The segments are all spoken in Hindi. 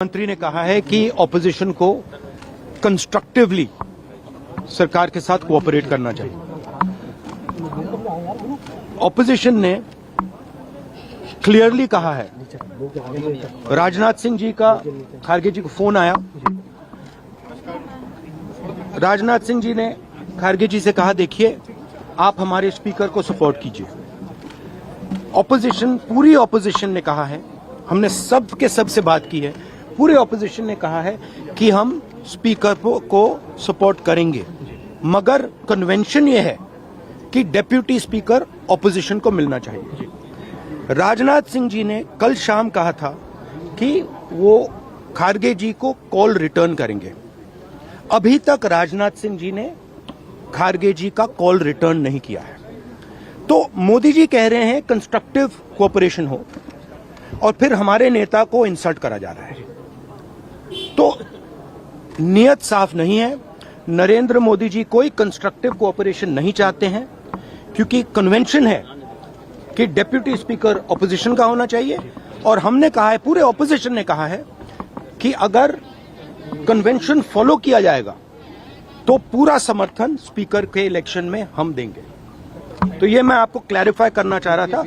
मंत्री ने कहा है कि ऑपोजिशन को कंस्ट्रक्टिवली सरकार के साथ कोऑपरेट करना चाहिए। ऑपोजिशन ने क्लियरली कहा है, राजनाथ सिंह जी का खारगे जी को फोन आया, राजनाथ सिंह जी ने खारगे जी से कहा देखिए आप हमारे स्पीकर को सपोर्ट कीजिए। ऑपोजिशन, पूरी ऑपोजिशन ने कहा है, हमने सब के सब से बात की है, पूरे ऑपोजिशन ने कहा है कि हम स्पीकर को सपोर्ट करेंगे, मगर कन्वेंशन ये है कि डेप्यूटी स्पीकर ऑपोजिशन को मिलना चाहिए। राजनाथ सिंह जी ने कल शाम कहा था कि वो खारगे जी को कॉल रिटर्न करेंगे। अभी तक राजनाथ सिंह जी ने खारगे जी का कॉल रिटर्न नहीं किया है। तो मोदी जी कह रहे हैं कंस्ट्रक्टिव कोऑपरेशन हो, और फिर हमारे नेता को इंसल्ट करा जा रहा है। तो नियत साफ नहीं है। नरेंद्र मोदी जी कोई कंस्ट्रक्टिव कोऑपरेशन नहीं चाहते हैं, क्योंकि कन्वेंशन है कि डेप्यूटी स्पीकर ऑपोजिशन का होना चाहिए। और हमने कहा है, पूरे ऑपोजिशन ने कहा है कि अगर कन्वेंशन फॉलो किया जाएगा तो पूरा समर्थन स्पीकर के इलेक्शन में हम देंगे। तो ये मैं आपको क्लैरिफाई करना चाह रहा था।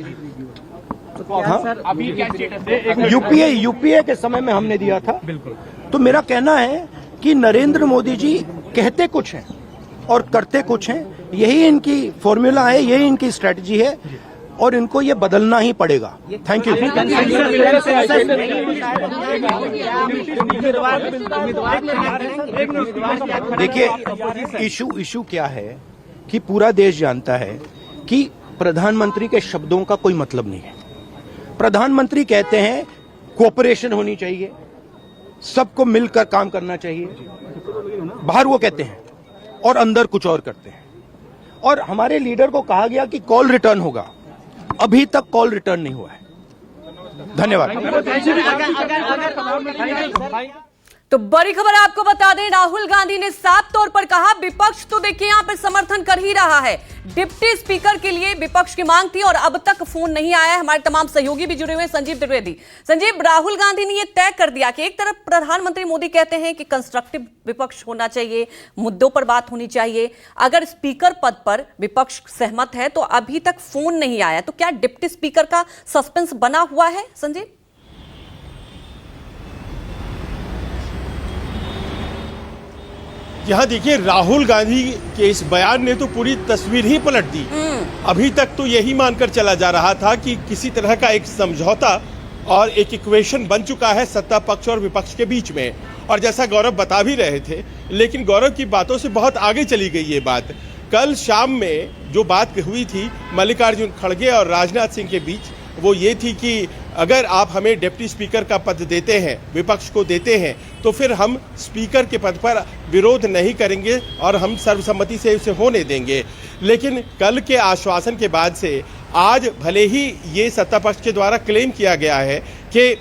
हाँ? अभी क्या स्टेटस है? यूपीए के समय में हमने दिया था। तो मेरा कहना है कि नरेंद्र मोदी जी कहते कुछ हैं और करते कुछ हैं। यही इनकी फॉर्मूला है, यही इनकी स्ट्रेटजी है, और इनको ये बदलना ही पड़ेगा। Thank you. देखिए, इशू क्या है कि पूरा देश जानता है कि प्रधानमंत्री के शब्दों का कोई मतलब नहीं है। प्रधानमंत्री कहते हैं कोऑपरेशन होनी चाहिए, सबको मिलकर काम करना चाहिए, बाहर वो कहते हैं और अंदर कुछ और करते हैं। और हमारे लीडर को कहा गया कि कॉल रिटर्न होगा, अभी तक कॉल रिटर्न नहीं हुआ है। धन्यवाद। तो बड़ी खबर आपको बता दें, राहुल गांधी ने साफ तौर पर कहा विपक्ष तो देखिए यहां पे समर्थन कर ही रहा है। डिप्टी स्पीकर के लिए विपक्ष की मांग थी और अब तक फोन नहीं आया है। हमारे तमाम सहयोगी भी जुड़े हुए हैं, संजीव त्रिवेदी। संजीव, राहुल गांधी ने यह तय कर दिया कि एक तरफ प्रधानमंत्री मोदी कहते हैं कि कंस्ट्रक्टिव विपक्ष होना चाहिए, मुद्दों पर बात होनी चाहिए, अगर स्पीकर पद पर विपक्ष सहमत है, तो अभी तक फोन नहीं आया। तो क्या डिप्टी स्पीकर का सस्पेंस बना हुआ है संजीव? यहाँ देखिए, राहुल गांधी के इस बयान ने तो पूरी तस्वीर ही पलट दी। अभी तक तो यही मानकर चला जा रहा था कि किसी तरह का एक समझौता और एक इक्वेशन बन चुका है सत्ता पक्ष और विपक्ष के बीच में। और जैसा गौरव बता भी रहे थे, लेकिन गौरव की बातों से बहुत आगे चली गई ये बात। कल शाम में जो बात हुई थी मल्लिकार्जुन खड़गे और राजनाथ सिंह के बीच, वो ये थी कि अगर आप हमें डिप्टी स्पीकर का पद देते हैं, विपक्ष को देते हैं, तो फिर हम स्पीकर के पद पर विरोध नहीं करेंगे और हम सर्वसम्मति से उसे होने देंगे। लेकिन कल के आश्वासन के बाद से आज भले ही ये सत्ता पक्ष के द्वारा क्लेम किया गया है कि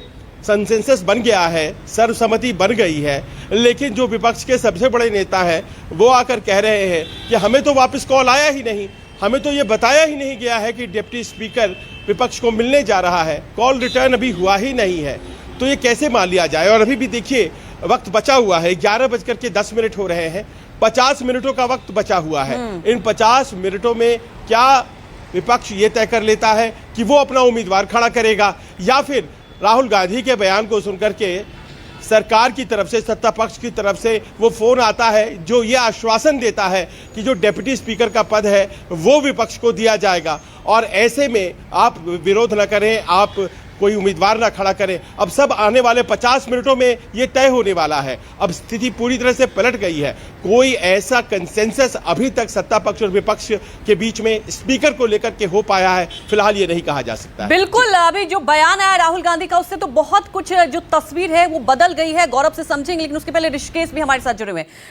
कंसेंसस बन गया है, सर्वसम्मति बन गई है, लेकिन जो विपक्ष के सबसे बड़े नेता हैं वो आकर कह रहे हैं कि हमें तो वापस कॉल आया ही नहीं, हमें तो ये बताया ही नहीं गया है कि डिप्टी स्पीकर विपक्ष को मिलने जा रहा है, कॉल रिटर्न अभी हुआ ही नहीं है। तो ये कैसे मान लिया जाए? और अभी भी देखिए वक्त बचा हुआ है, 11:10 हो रहे हैं, 50 मिनटों का वक्त बचा हुआ है। इन 50 मिनटों में क्या विपक्ष ये तय कर लेता है कि वो अपना उम्मीदवार खड़ा करेगा, या फिर राहुल गांधी के बयान को सुनकर के सरकार की तरफ से, सत्ता पक्ष की तरफ से वो फोन आता है जो ये आश्वासन देता है कि जो डिप्टी स्पीकर का पद है वो विपक्ष को दिया जाएगा, और ऐसे में आप विरोध न करें, आप कोई उम्मीदवार ना खड़ा करें। अब सब आने वाले 50 मिनटों में ये तय होने वाला है। अब स्थिति पूरी तरह से पलट गई है। कोई ऐसा कंसेंसस अभी तक सत्ता पक्ष और विपक्ष के बीच में स्पीकर को लेकर के हो पाया है, फिलहाल ये नहीं कहा जा सकता है। बिल्कुल, अभी जो बयान आया राहुल गांधी का, उससे तो बहुत कुछ जो तस्वीर है वो बदल गई है। गौरव से समझेंगे, लेकिन उसके पहले ऋषिकेश भी हमारे साथ जुड़े हुए हैं।